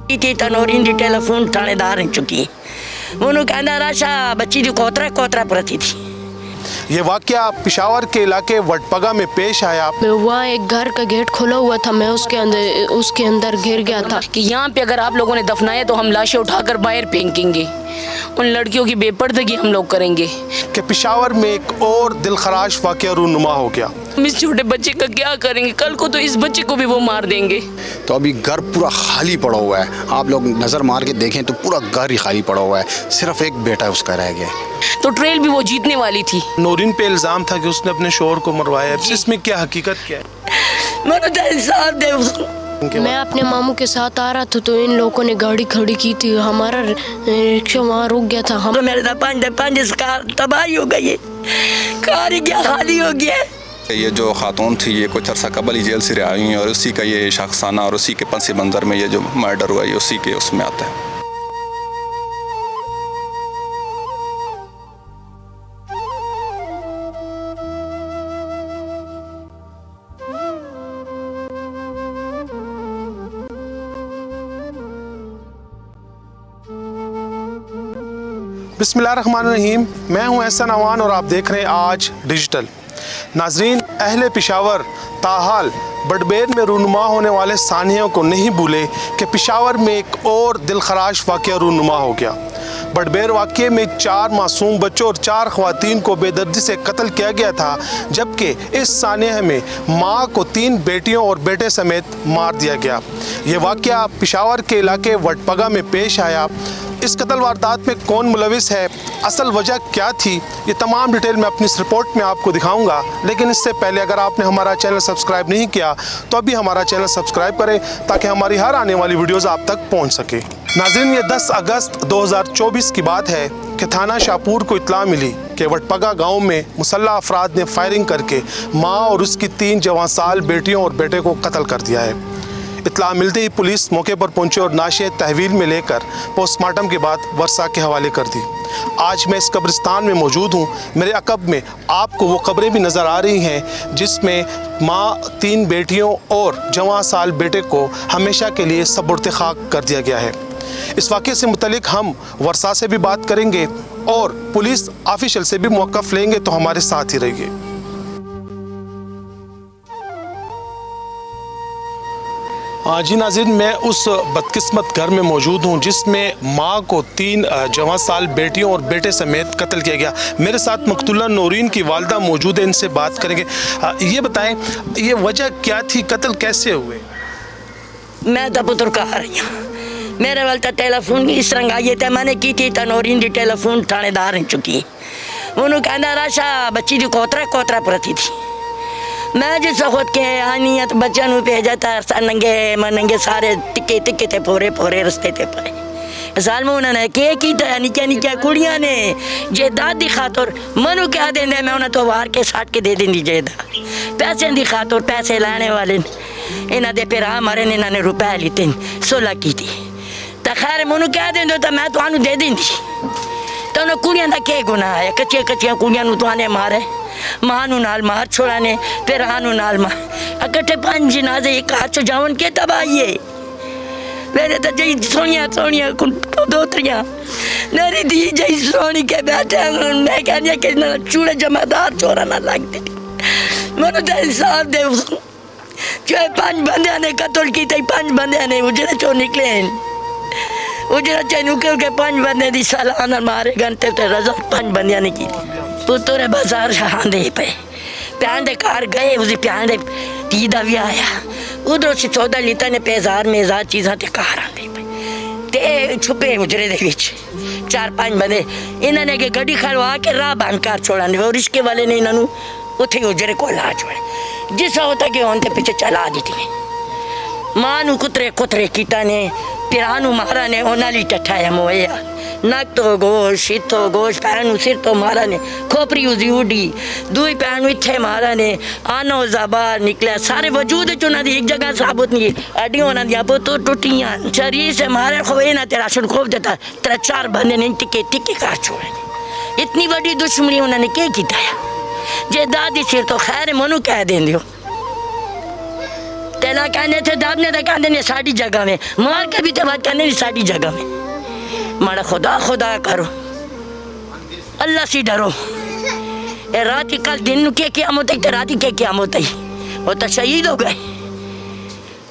तनोरीन दी telephone थानेदार चुकी उन्होंने कहना राशा बच्ची दी कोतरा प्रति थी। ये वाकया पिशावर के इलाके वटपगा में पेश आया। वहाँ एक घर का गेट खुला हुआ था, मैं उसके अंदर गिर गया था कि यहाँ पे अगर आप लोगों ने दफनाया तो हम लाशें उठाकर बाहर फेंकेंगे, उन लड़कियों की बेपर्दगी हम लोग करेंगे। कि पिशावर में एक और दिलखराश वाकया रूनुमा हो गया। इस छोटे बच्चे का क्या करेंगे, कल को तो इस बच्चे को भी वो मार देंगे। तो अभी घर पूरा खाली पड़ा हुआ है, आप लोग नज़र मार के देखें तो पूरा घर ही खाली पड़ा हुआ है, सिर्फ एक बेटा उसका रह गया। तो ट्रेल भी वो जीतने वाली थी। नूरीन पे इल्ज़ाम था कि उसने अपने शोहर को मरवाया, इसमें क्या हकीकत क्या है? मैं अपने मामू के साथ आ रहा था तो इन लोगों ने गाड़ी खड़ी की थी, हमारा रिक्शा वहाँ रुक गया था। हम मेरे पांच तबाही हो गई है, कार क्या खाली हो गया। ये जो खातून थी ये कुछ अरसा कबल ही जेल से रिहाई हुई और उसी का ये शख्साना और उसी के पस मंज़र में ये जो मर्डर हुआ ये उसी के उसमें आता है। बिस्मिल्लाहिर्रहमानिर्रहीम, मैं हूं एहसन अवान और आप देख रहे हैं आज डिजिटल। नाजरीन, अहले पिशावर ताहाल बडबेर में रूनुमा होने वाले सानियों को नहीं भूले कि पिशावर में एक और दिलखराश वाक़या रूनुमा हो गया। बडबेर वाक़े में 4 मासूम बच्चों और 4 ख़वातीन को बेदर्दी से कत्ल किया गया था, जबकि इस सानिया में माँ को 3 बेटियों और बेटे समेत मार दिया गया। ये वाक़या पिशावर के इलाके वटपगा में पेश आया। इस कत्ल वारदात में कौन मुलविस है, असल वजह क्या थी, ये तमाम डिटेल मैं अपनी इस रिपोर्ट में आपको दिखाऊंगा। लेकिन इससे पहले अगर आपने हमारा चैनल सब्सक्राइब नहीं किया तो अभी हमारा चैनल सब्सक्राइब करें ताकि हमारी हर आने वाली वीडियोज़ आप तक पहुंच सके। नाज़रीन, ये 10 अगस्त 2024 की बात है कि थाना शाहपुर को इत्तला मिली कि वटपगा गाँव में मुसल्लह अफराद ने फायरिंग करके माँ और उसकी 3 जवान साल बेटियों और बेटे को कत्ल कर दिया है। इत्तला मिलते ही पुलिस मौके पर पहुंची और नाशे तहवील में लेकर पोस्टमार्टम के बाद वर्षा के हवाले कर दी। आज मैं इस कब्रिस्तान में मौजूद हूं। मेरे अकब में आपको वो कब्रें भी नज़र आ रही हैं जिसमें माँ, 3 बेटियों और जवां साल बेटे को हमेशा के लिए सपुर्द खाक कर दिया गया है। इस वाक़े से मुतलिक हम वर्षा से भी बात करेंगे और पुलिस ऑफिशियल से भी मौक़िफ़ लेंगे, तो हमारे साथ ही रहिए। जी नाज़रीन, मैं उस बदकिस्मत घर में मौजूद हूँ जिसमें माँ को 3 जवां साल बेटियों और बेटे समेत कत्ल किया गया। मेरे साथ मकतूला नूरीन की वालदा मौजूद है, इनसे बात करेंगे। ये बताएं, ये वजह क्या थी, कत्ल कैसे हुए? मैं तो पुत्र कहा रही हूँ, मेरे वाल तो टेलीफोन इस तरह आई थे, मैंने की थी तनोरीन दी टेलीफोन थानेदार चुकी उन्होंने कहना राशा बच्ची दी कोतरा प्रति थी। मैं जिस वक्त के आनी तो बच्चों भेजा था, नंगे सारे टिके थे, फोरे रस्ते थे पाए। साल में उन्होंने क्या किया, निक्या कुड़ियाँ ने जायदाद की खातर मनु क्या देंगे, मैं उन्हें तो वार के साट के दे देंगी जायदाद, पैसे की खातर पैसे लाने वाले इन्हों के भरा मारे ने, इन्होंने रुपए लीते 16 की थी। तो खैर मनु क्या देंगे तो मैं तो दे देंगी। तो उन्हें कुड़ियाँ का क्या गुनाह है, कच्चिया कुड़ियाँ तो मारे, मां नाल मार छोड़ाने, फिर आनू नाल मार इकट्ठे 5 जनाजे एक हाथ जावन के तबाही है। मेरे तो जई सोनिया दोतरियाँ मेरी दी जई सोनी के बैठे, मैं कहनी कि चूड़े जमादार चोरा ना लगते। मैंने तो इंसाफ दे, जो 5 बंदे ने कत्ल की, 5 बंदे ने उजरे चो निकले, उजरा चे निकल के 5 बंदे दी सालाना मारे घंटे तो रजा 5 बंदियां ने की। पुत्तरे बाजार आंदे पे प्यान दे कार गए, उसी प्यान दे धी दा भी आया, उधरों से 14 लीता ने पेजार मेजार चीज़ा ते कार आंदे पे ते छुपे उजरे दे विच 4-5 बंदे इन्होंने के गड्डी खड़वा के राह बंद कर छोड़ाने और रिश्के वाले ने इन्होंने उथे उजरे को ला छोड़े, जिस होता कि उनके पीछे चला दी थी। मां नू कुतरे कीता ने, पिरानू मारा ने, ओनाली टठाया मोया, नक तो गोश, शीत तो गोश, पैन सिर तो मारा ने, खोपरी उसी उड़ी, दुई पैन इत्थे मारा ने, आनो जाबार निकला, सारे वजूद चुना दी एक जगह साबुत नहीं, अड्डियों ना दिया तो टूटियाँ, शरीर से मारे खोए ना तेरा सुन खोप देता, 3-4 बंदे ने टिके कार छोड़े। इतनी बड़ी दुश्मनी उन्होंने क्या किया? जे दादी सिर तो खैर मनु कह दें दियो, तेला अल्लाह कहने थे दाबने तो कहते नहीं साड़ी जगह में मार के भी तो बात कहने नहीं साड़ी जगह में मारा खुदा खुदा करो अल्लाह से डरो ए रात ही कल दिन के क़यामत है रात के क़यामत है वो तो शहीद हो गए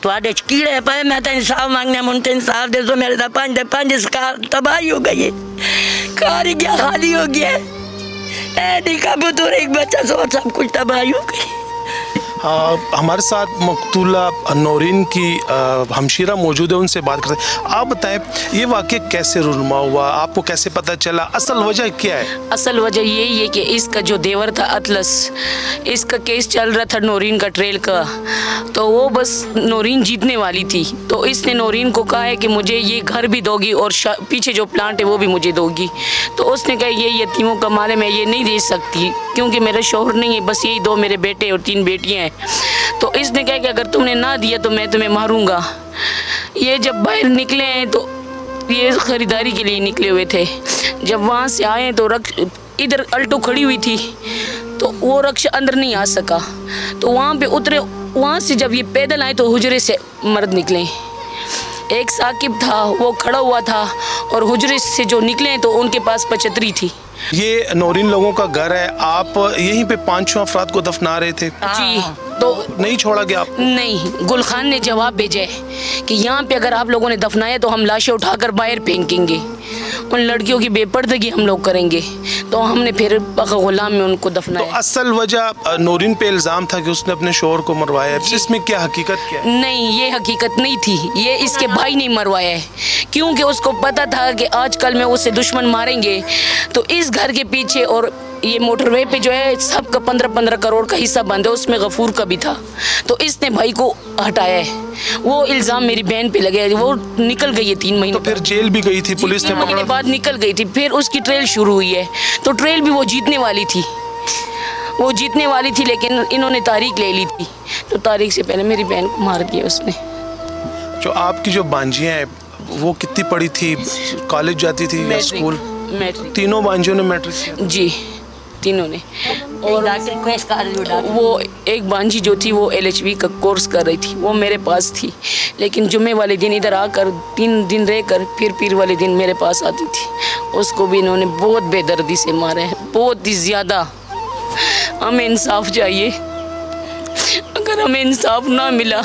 थोड़े कीड़े पे मैं तो इंसाफ मांगने मुझे तो इंसाफ दे दो मेरे तो पांच तबाही हो गई है कारी गया खाली हो गया एक बच्चा सो सब कुछ तबाही हो गई। हमारे साथ मकतूला नौरीन की हमशीरा मौजूद है, उनसे बात करते हैं। आप बताएं ये वाक़या कैसे रूनुमा हुआ, आपको कैसे पता चला, असल वजह क्या है? असल वजह यही है कि इसका जो देवर था अतलस, इसका केस चल रहा था नौरीन का ट्रेल का, तो वो बस नौरीन जीतने वाली थी, तो इसने नौरीन को कहा है कि मुझे ये घर भी दोगी और पीछे जो प्लांट है वो भी मुझे दोगी। तो उसने कहा ये यतीमों का माल है, मैं ये नहीं दे सकती क्योंकि मेरा शौहर नहीं है, बस यही 2 मेरे बेटे और 3 बेटियाँ हैं। तो इसने कहा कि अगर तुमने ना दिया तो मैं तुम्हें मारूंगा। ये जब बाहर निकले हैं तो ये ख़रीदारी के लिए निकले हुए थे, जब वहाँ से आए तो इधर अल्टो खड़ी हुई थी तो वो रक्षा अंदर नहीं आ सका, तो वहाँ पे उतरे। वहाँ से जब ये पैदल आए तो हुजरे से मर्द निकले, एक साकिब था वो खड़ा हुआ था और हुजरे से जो निकले तो उनके पास 75 थी। ये नौरीन लोगों का घर है, आप यहीं पे 5 अफराद को दफना रहे थे? जी। तो नहीं छोड़ा गया आप? नहीं, गुल खान ने जवाब भेजा है कि यहाँ पे अगर आप लोगों ने दफनाया तो हम लाशें उठाकर बाहर फेंकेंगे, उन लड़कियों की बेपर्दगी हम लोग करेंगे। तो हमने फिर गुलाम में उनको दफनाया। तो असल वजह नौरीन पे इल्ज़ाम था कि उसने अपने शौहर को मरवाया है, इसमें क्या हकीकत क्या है? नहीं, ये हकीकत नहीं थी, ये इसके भाई ने मरवाया है, क्योंकि उसको पता था कि आजकल में उससे दुश्मन मारेंगे। तो इस घर के पीछे और ये मोटरवे पे जो है सबका 15-15 करोड़ का हिस्सा बंद है, उसमें गफूर का भी था, तो इसने भाई को हटाया है। वो इल्ज़ाम मेरी बहन पे लगे, वो निकल गई है 3 महीने। तो फिर जेल भी गई थी, पुलिस ने पकड़ा? बाद निकल गई थी, फिर उसकी ट्रेल शुरू हुई है, तो ट्रेल भी वो जीतने वाली थी, वो जीतने वाली थी, लेकिन इन्होंने तारीख ले ली थी, तो तारीख से पहले मेरी बहन को मार दिया उसने। जो आपकी जो बांजियाँ हैं वो कितनी पढ़ी थी, कॉलेज जाती थी या स्कूल? मैट्रिक। तीनों बांजियों ने मैट्रिक किया? जी, तीनों ने। और वो एक बांझी जो थी वो LHV का कोर्स कर रही थी, वो मेरे पास थी, लेकिन जुम्मे वाले दिन इधर आकर 3 दिन रहकर फिर पीर वाले दिन मेरे पास आती थी। उसको भी इन्होंने बहुत बेदर्दी से मारा है, बहुत ही ज़्यादा। हमें इंसाफ चाहिए, अगर हमें इंसाफ ना मिला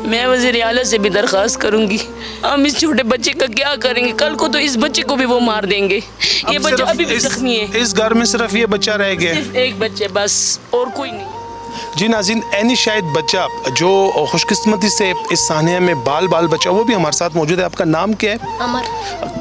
मैं वज़ीर आला से भी दरख्वास्त करूंगी। हम इस छोटे बच्चे का क्या करेंगे? कल को तो इस बच्चे को भी वो मार देंगे। ये बच्चा अभी भी जख्मी है। इस घर में सिर्फ ये बच्चा रह गया? सिर्फ एक बच्चे बस, और कोई नहीं। जी नाज़रीन, ऐनी शायद बच्चा जो खुशकिस्मती से इस सानिया में बाल बच्चा, वो भी हमारे साथ मौजूद है। आपका नाम क्या है? अमर।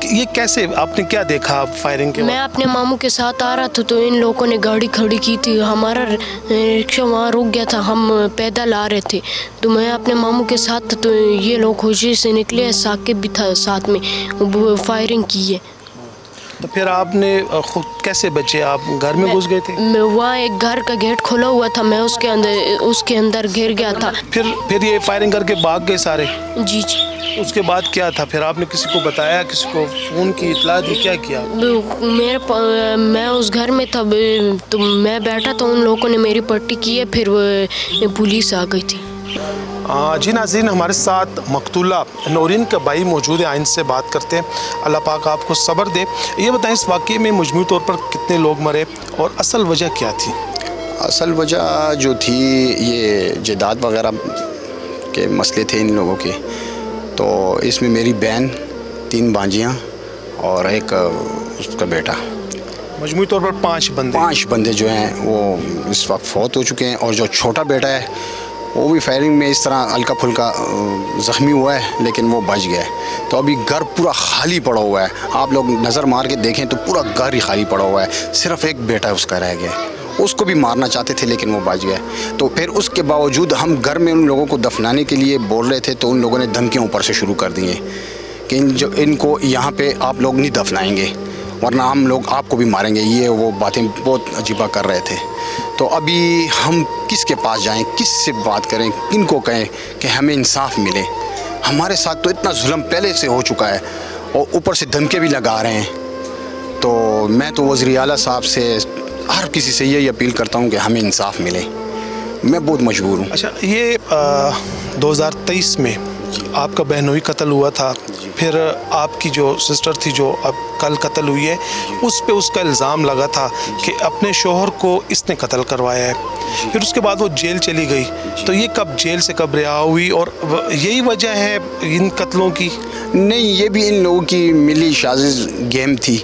ये कैसे, आपने क्या देखा फायरिंग के? मैं अपने मामू के साथ आ रहा था तो इन लोगों ने गाड़ी खड़ी की थी, हमारा रिक्शा वहाँ रुक गया था, हम पैदल आ रहे थे, तो मैं अपने मामू के साथ था, तो ये लोग खुशी से निकले, साकिब भी था साथ में, फायरिंग की है। तो फिर आपने खुद कैसे बचे? आप घर में घुस गए थे? मैं वहाँ एक घर का गेट खोला हुआ था, मैं उसके अंदर घिर गया था। फिर ये फायरिंग करके भाग गए सारे? जी जी। उसके बाद क्या था फिर? आपने किसी को बताया, किसी को फ़ोन की इत्तला दी, क्या किया? मैं उस घर में था, तो मैं बैठा था, उन लोगों ने मेरी पट्टी की है, फिर पुलिस आ गई थी। जी नाज़रीन, हमारे साथ मकतूला नौरीन का भाई मौजूद है, इनसे बात करते हैं। अल्लाह पाक आपको सब्र दे। ये बताएं इस वाक़े में मजमूई तौर पर कितने लोग मरे और असल वजह क्या थी? असल वजह जो थी ये जायदाद वगैरह के मसले थे इन लोगों के। तो इसमें मेरी बहन, 3 बांजियाँ और एक उसका बेटा, मजमूई तौर पर 5 बंदे जो हैं वो इस वक्त फौत हो चुके हैं। और जो छोटा बेटा है वो भी फायरिंग में इस तरह हल्का फुल्का ज़ख्मी हुआ है, लेकिन वो बच गया है। तो अभी घर पूरा खाली पड़ा हुआ है, आप लोग नज़र मार के देखें तो पूरा घर ही खाली पड़ा हुआ है, सिर्फ एक बेटा उसका रह गया। उसको भी मारना चाहते थे लेकिन वो बच गया। तो फिर उसके बावजूद हम घर में उन लोगों को दफनाने के लिए बोल रहे थे, तो उन लोगों ने धमकियाँ ऊपर से शुरू कर दी हैं कि इनको यहाँ पर आप लोग नहीं दफनाएँगे, वरना हम लोग आपको भी मारेंगे। ये वो बातें बहुत अजीबा कर रहे थे। तो अभी हम किसके पास जाएं, किससे बात करें, किन को कहें कि हमें इंसाफ मिले? हमारे साथ तो इतना जुल्म पहले से हो चुका है और ऊपर से धमके भी लगा रहे हैं। तो मैं तो वज़ीर आला साहब से, हर किसी से यही अपील करता हूं कि हमें इंसाफ मिले। मैं बहुत मजबूर हूँ। अच्छा, ये 2023 में आपका बहनोई कत्ल हुआ था, फिर आपकी जो सिस्टर थी जो अब कल कत्ल हुई है, उस पे उसका इल्ज़ाम लगा था कि अपने शोहर को इसने कत्ल करवाया है, फिर उसके बाद वो जेल चली गई। तो ये कब जेल से कब रिहा हुई और यही वजह है इन कत्लों की? नहीं, ये भी इन लोगों की मिली साजिश गेम थी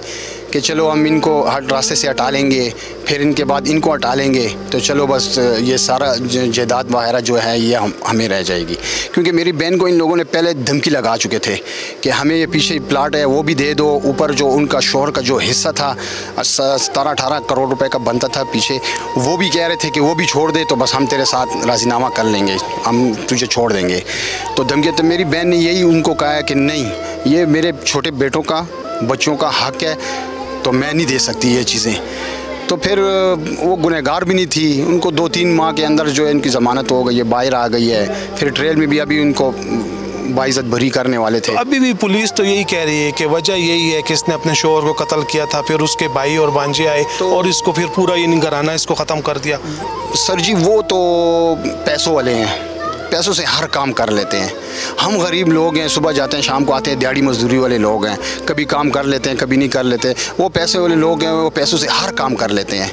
कि चलो हम इनको हर रास्ते से हटा लेंगे, फिर इनके बाद इनको हटा लेंगे, तो चलो बस ये सारा जायदाद वगैरह जो है ये हमें रह जाएगी। क्योंकि मेरी बहन को इन लोगों ने पहले धमकी लगा चुके थे कि हमें ये पीछे प्लाट है वो भी दे दो, ऊपर जो उनका शोहर का जो हिस्सा था 17-18 करोड़ रुपए का बनता था पीछे, वो भी कह रहे थे कि वो भी छोड़ दे तो बस हम तेरे साथ राजीनामा कर लेंगे, हम तुझे छोड़ देंगे। तो धमकी, तो मेरी बहन ने यही उनको कहा है कि नहीं, ये मेरे छोटे बेटों का बच्चों का हक है, तो मैं नहीं दे सकती ये चीज़ें। तो फिर वो गुनहगार भी नहीं थी, उनको 2-3 माह के अंदर जो है इनकी ज़मानत हो गई है, बाहर आ गई है, फिर ट्रेल में भी अभी उनको बाइज़्ज़त बरी करने वाले थे। अभी भी पुलिस तो यही कह रही है कि वजह यही है कि इसने अपने शोहर को कत्ल किया था, फिर उसके भाई और भांजे आए तो और इसको फिर पूरा ये घराना इसको ख़त्म कर दिया। सर जी, वो तो पैसों वाले हैं, पैसों से हर काम कर लेते हैं। हम गरीब लोग हैं, सुबह जाते हैं शाम को आते हैं, दिहाड़ी मजदूरी वाले लोग हैं, कभी काम कर लेते हैं कभी नहीं कर लेते। वो पैसे वाले लोग हैं, वो पैसों से हर काम कर लेते हैं।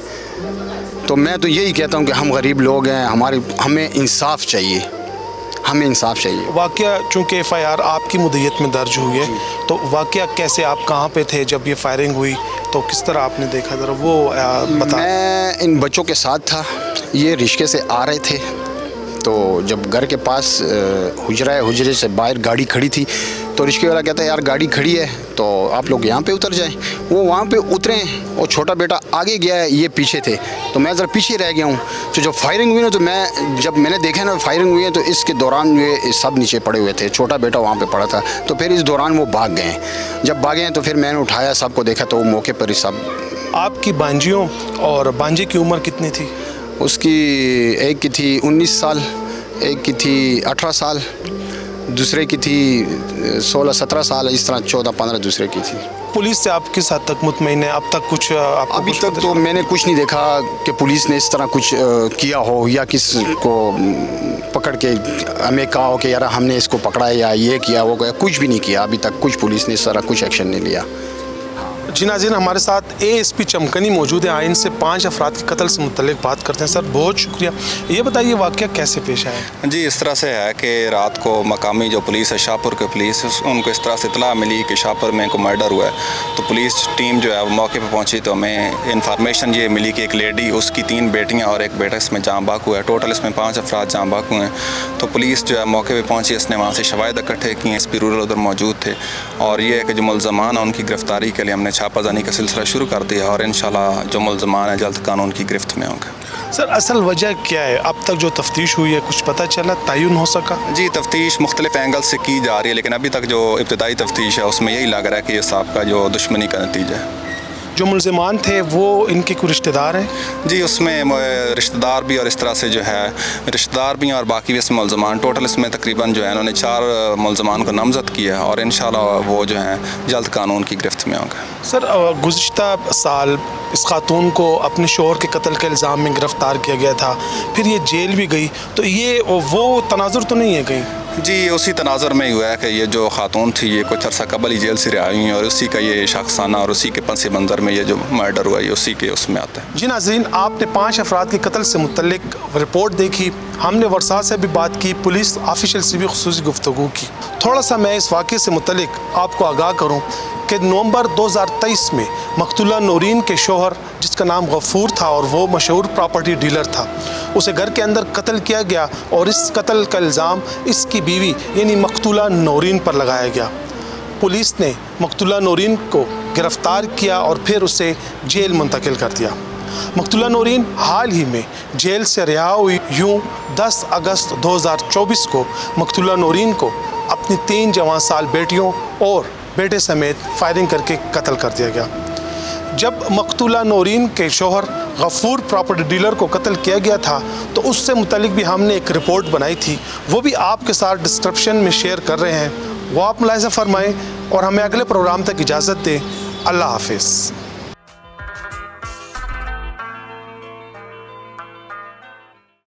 तो मैं तो यही कहता हूँ कि हम गरीब लोग हैं, हमें इंसाफ चाहिए, हमें इंसाफ चाहिए। वाक़या चूँकि FIR आपकी मुद्दत में दर्ज हुई है, तो वाक़या कैसे, आप कहाँ पे थे जब ये फायरिंग हुई, तो किस तरह आपने देखा, ज़रा वो बता। मैं इन बच्चों के साथ था, ये रिश्के से आ रहे थे, तो जब घर के पास हुजरे से बाहर गाड़ी खड़ी थी, तो रिश्के वाला कहता है यार गाड़ी खड़ी है तो आप लोग यहाँ पे उतर जाएं। वो वहाँ पे उतरे और छोटा बेटा आगे गया है, ये पीछे थे, तो मैं ज़रा पीछे रह गया हूँ। तो जब फायरिंग हुई ना, तो जब मैंने देखा ना फायरिंग हुई है, तो इसके दौरान ये सब नीचे पड़े हुए थे, छोटा बेटा वहाँ पे पड़ा था। तो फिर इस दौरान वो भाग गए। जब भागे हैं तो फिर मैंने उठाया, सबको देखा, तो वो मौके पर ही सब। आपकी भांजियों और भांजे की उम्र कितनी थी? उसकी एक की थी 19 साल, एक की थी 18 साल, दूसरे की थी 16-17 साल, इस तरह 14-15 दूसरे की थी। पुलिस से आप किस हद तक मुतमईन है? अब तक कुछ अभी तक तो मैंने कुछ नहीं देखा कि पुलिस ने इस तरह कुछ किया हो या किस को पकड़ के हमें कहा हो कि यार हमने इसको पकड़ा या ये किया वो किया, कुछ भी नहीं किया अभी तक। कुछ पुलिस ने इस तरह कुछ एक्शन नहीं लिया। जी नाज़रीन, हमारे साथ ASP चमकनी मौजूद है। आइन से 5 अफराद के कत्ल से मुतल्लिक बात करते हैं। सर बहुत शुक्रिया। ये बताइए वाक़या कैसे पेश आया? जी, इस तरह से है कि रात को मकामी जो पुलिस है, शाहपुर के पुलिस, उनको इस तरह से इतला मिली कि शाहपुर में को मर्डर हुआ है। तो पुलिस टीम जो है वो मौके पर पहुंची, तो हमें इंफॉर्मेशन ये मिली कि एक लेडी, उसकी 3 बेटियाँ और एक बेटा इसमें जाँ बाक हुआ है। टोटल इसमें 5 अफराद जाँ बाक हुए हैं। तो पुलिस जो है मौके पर पहुँची, इसने वहाँ से शवाहिद इकट्ठे किए, SP रूरल उधर मौजूद थे, और ये है कि जो मुल्ज़मान है उनकी गिरफ़्तारी के लिए हमने छापाजानी का सिलसिला शुरू कर दिया, और इंशाल्लाह जो मुल्ज़मान है जल्द कानून की गिरफ्त में होंगे। सर असल वजह क्या है? अब तक जो तफ्तीश हुई है कुछ पता चला, तयन हो सका? जी, तफ्तीश मुख्तलिफ एंगल से की जा रही है, लेकिन अभी तक जो इब्तदाई तफ्तीश है उसमें यही लग रहा है कि ये साहब का जो दुश्मनी का नतीजा है। जो मुल्ज़मान थे वो इनके कोई रिश्तेदार हैं? जी, उसमें रिश्तेदार भी, और इस तरह से जो है रिश्तेदार भी हैं और बाकी भी इसमें मुल्ज़मान। टोटल इसमें तकरीबन जो है इन्होंने 4 मुल्ज़मान को नामज़द किया है, और इंशाल्लाह वो जो हैं जल्द कानून की गिरफ्त में होंगे। सर गुज़िश्ता साल इस खातून को अपने शोहर के कत्ल के इल्ज़ाम में गिरफ़्तार किया गया था, फिर ये जेल भी गई, तो ये वो तनाजुर तो नहीं है कहीं? जी, उसी तनाज़र में ही हुआ है कि ये जो खातून थी ये कुछ अर्सा कबल ही जेल से रिहा हुई, और उसी का ये शख्साना और उसी के पस मंज़र में ये जो मर्डर हुआ ये उसी के उसमें आता है। जी नाज़रीन, आपने 5 अफराद के कत्ल से मुतल्लिक रिपोर्ट देखी, हमने वर्सा से भी बात की, पुलिस ऑफिशियल से भी खुसूसी गुफ्तगू की। थोड़ा सा मैं इस वाक़े से मुतल्लिक आपको आगाह करूँ कि नवंबर 2023 में मकतूला नौरीन के शोहर, जिसका नाम गफूर था और वो मशहूर प्रॉपर्टी डीलर था, उसे घर के अंदर कत्ल किया गया, और इस कत्ल का इल्ज़ाम इसकी बीवी यानी मकतूला नौरीन पर लगाया गया। पुलिस ने मकतूला नौरीन को गिरफ़्तार किया और फिर उसे जेल मुंतकिल कर दिया। मकतूला नौरीन हाल ही में जेल से रिहा हुई। यूँ 10 अगस्त 2024 को मकतूला नौरीन को अपनी 3 जवान साल बेटियों और बेटे समेत फायरिंग करके कत्ल कर दिया गया। जब मकतूला नौरीन के शोहर गफूर प्रॉपर्टी डीलर को कत्ल किया गया था, तो उससे मुतालिक भी हमने एक रिपोर्ट बनाई थी, वो भी आपके साथ डिस्क्रिप्शन में शेयर कर रहे हैं, वो आप मुलाहिज़ा फरमाएँ और हमें अगले प्रोग्राम तक इजाज़त दें। अल्लाह हाफ़िज़।